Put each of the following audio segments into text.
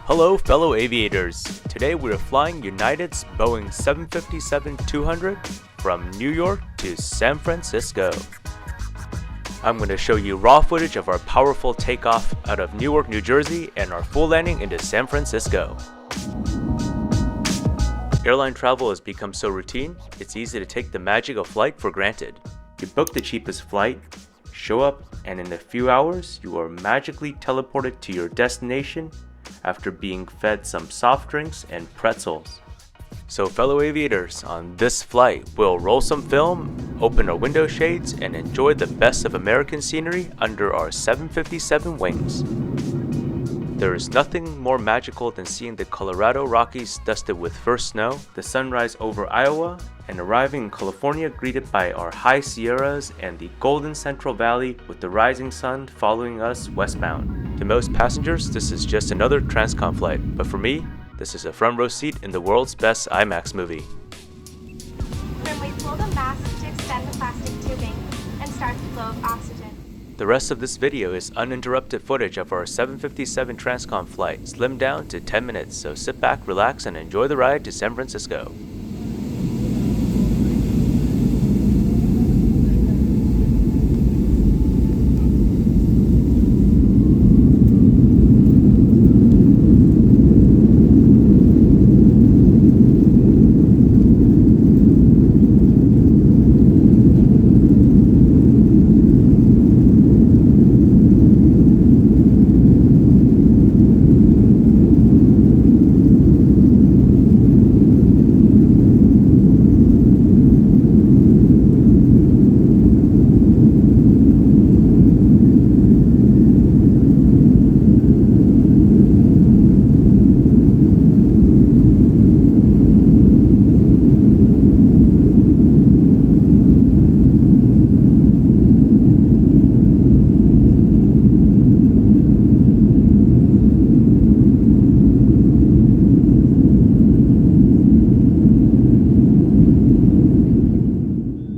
Hello fellow aviators, today we are flying United's Boeing 757-200 from New York to San Francisco. I'm going to show you raw footage of our powerful takeoff out of Newark, New Jersey and our full landing into San Francisco. Airline travel has become so routine, it's easy to take the magic of flight for granted. You book the cheapest flight, show up, and in a few hours you are magically teleported to your destination after being fed some soft drinks and pretzels. So fellow aviators, on this flight, we'll roll some film, open our window shades, and enjoy the best of American scenery under our 757 wings. There is nothing more magical than seeing the Colorado Rockies dusted with first snow, the sunrise over Iowa, and arriving in California greeted by our high Sierras and the golden Central Valley with the rising sun following us westbound. To most passengers, this is just another Transcon flight, but for me, this is a front row seat in the world's best IMAX movie. Firmly pull the mask to extend the plastic tubing and start the flow of oxygen. The rest of this video is uninterrupted footage of our 757 Transcon flight, slimmed down to 10 minutes, so sit back, relax, and enjoy the ride to San Francisco.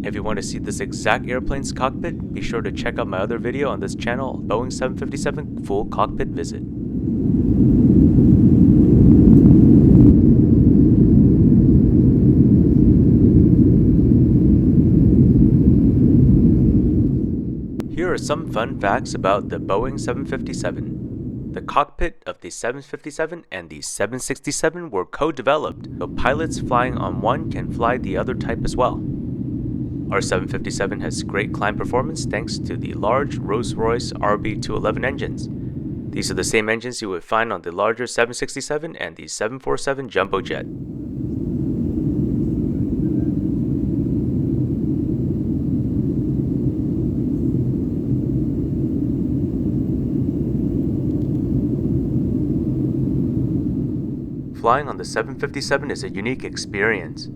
If you want to see this exact airplane's cockpit, be sure to check out my other video on this channel, Boeing 757 Full Cockpit Visit. Here are some fun facts about the Boeing 757. The cockpit of the 757 and the 767 were co-developed, so pilots flying on one can fly the other type as well. Our 757 has great climb performance thanks to the large Rolls-Royce RB211 engines. These are the same engines you would find on the larger 767 and the 747 jumbo jet. Flying on the 757 is a unique experience.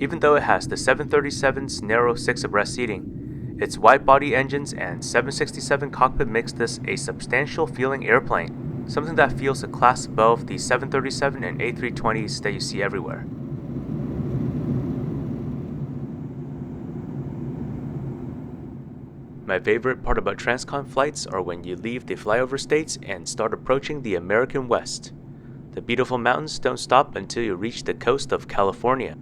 Even though it has the 737's narrow 6-abreast seating, its wide-body engines and 767 cockpit makes this a substantial feeling airplane, something that feels a class above the 737 and A320s that you see everywhere. My favorite part about Transcon flights are when you leave the flyover states and start approaching the American West. The beautiful mountains don't stop until you reach the coast of California.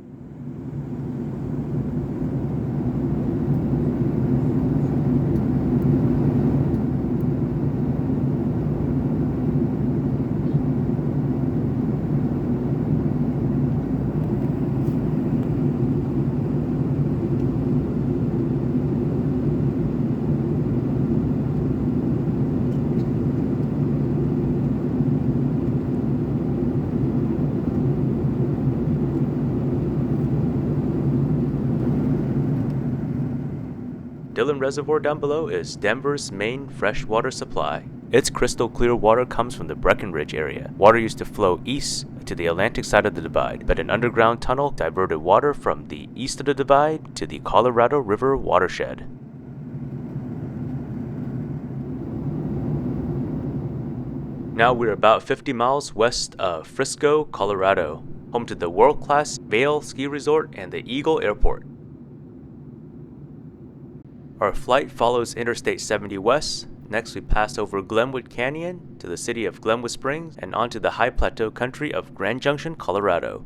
Dillon Reservoir down below is Denver's main freshwater supply. Its crystal clear water comes from the Breckenridge area. Water used to flow east to the Atlantic side of the divide, but an underground tunnel diverted water from the east of the divide to the Colorado River watershed. Now we're about 50 miles west of Frisco, Colorado, home to the world-class Vail Ski Resort and the Eagle Airport. Our flight follows Interstate 70 west, Next, we pass over Glenwood Canyon to the city of Glenwood Springs and onto the high plateau country of Grand Junction, Colorado.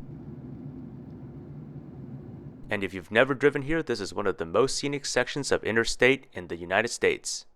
And if you've never driven here, this is one of the most scenic sections of interstate in the United States.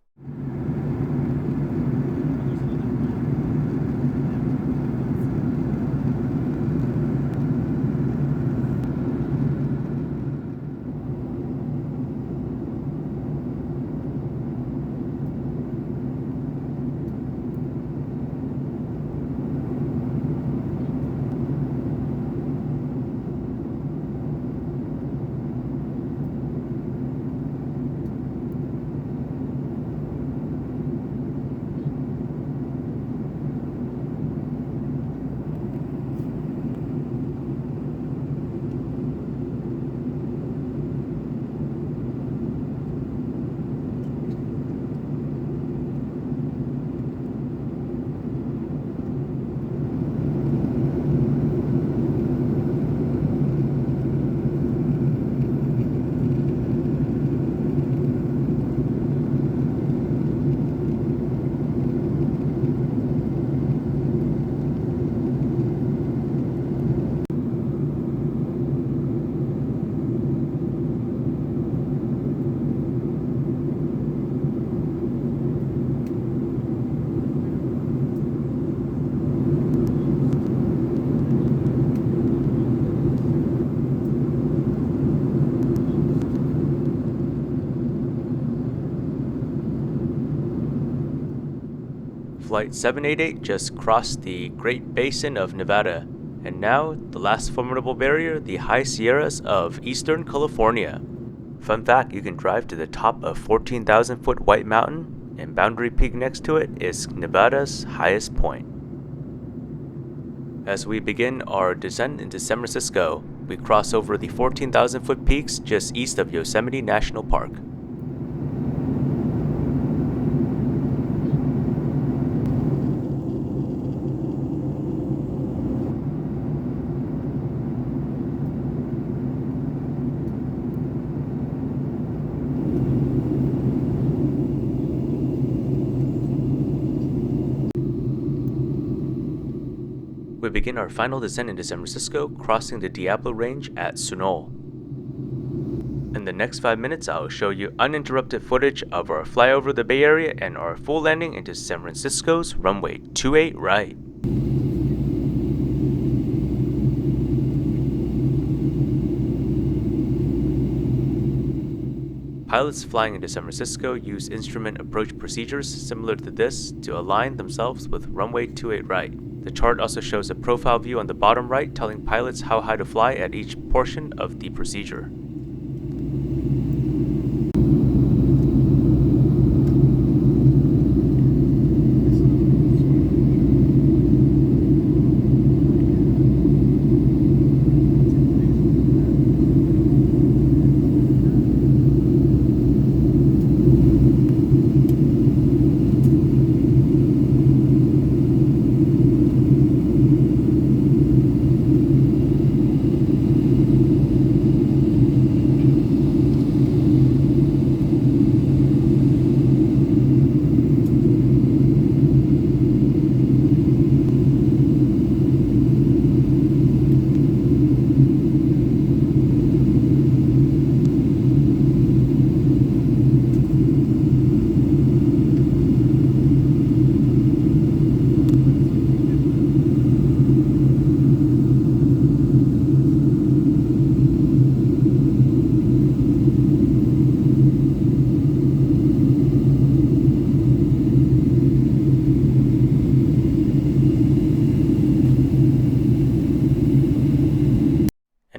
Flight 788 just crossed the Great Basin of Nevada, and now the last formidable barrier, the High Sierras of Eastern California. Fun fact, you can drive to the top of 14,000-foot White Mountain, and Boundary Peak next to it is Nevada's highest point. As we begin our descent into San Francisco, we cross over the 14,000-foot peaks just east of Yosemite National Park. We begin our final descent into San Francisco, crossing the Diablo Range at Sunol. In the next 5 minutes, I'll show you uninterrupted footage of our flyover the Bay Area and our full landing into San Francisco's runway 28 right. Pilots flying into San Francisco use instrument approach procedures similar to this to align themselves with runway 28 right. The chart also shows a profile view on the bottom right telling pilots how high to fly at each portion of the procedure.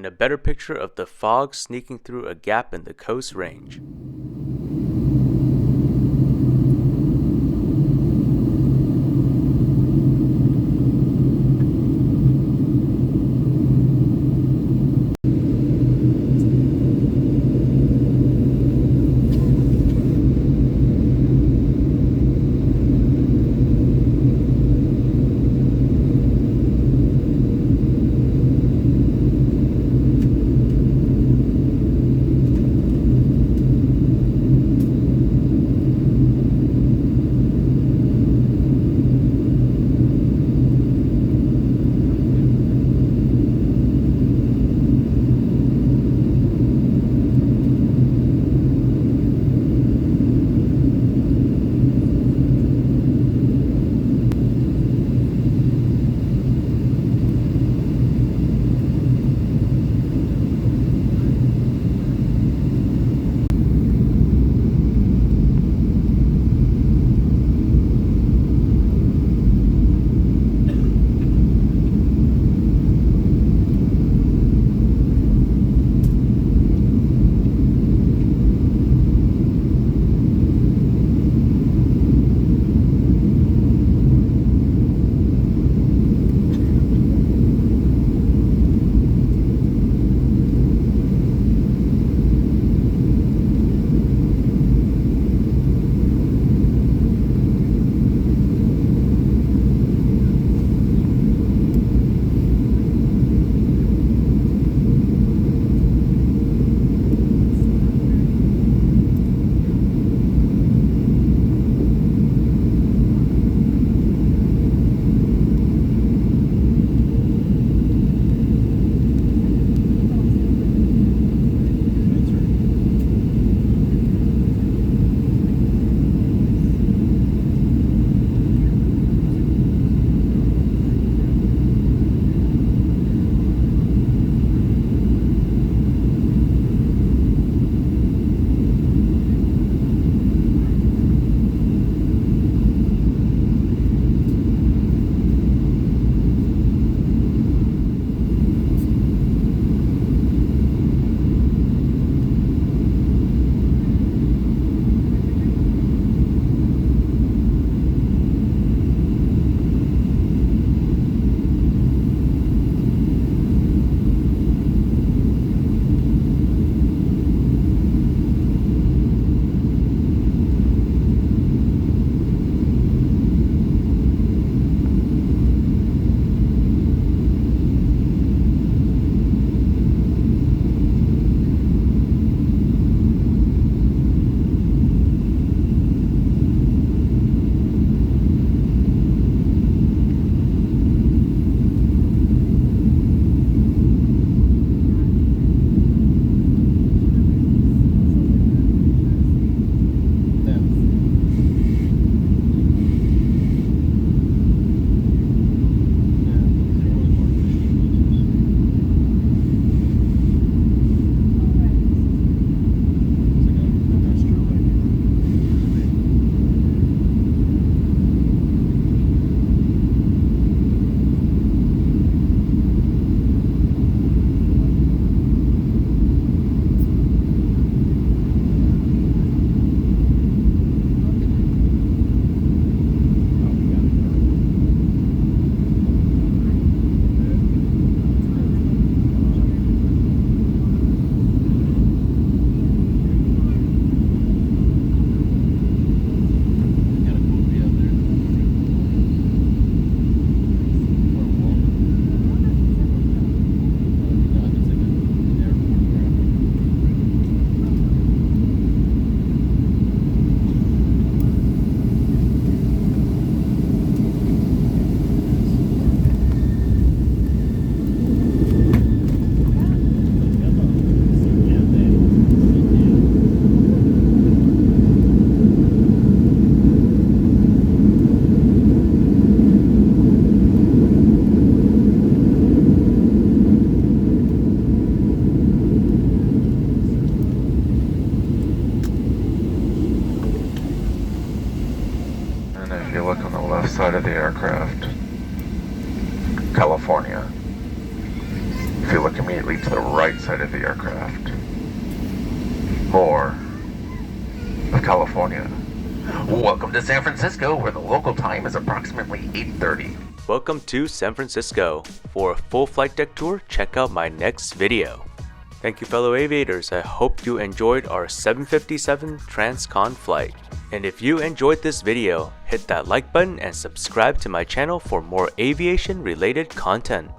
A better picture of the fog sneaking through a gap in the Coast Range. And if you look on the left side of the aircraft, California. If you look immediately to the right side of the aircraft, more of California. Welcome to San Francisco, where the local time is approximately 8:30. Welcome to San Francisco. For a full flight deck tour, check out my next video. Thank you, fellow aviators. I hope you enjoyed our 757 Transcon flight. And if you enjoyed this video, hit that like button and subscribe to my channel for more aviation related content.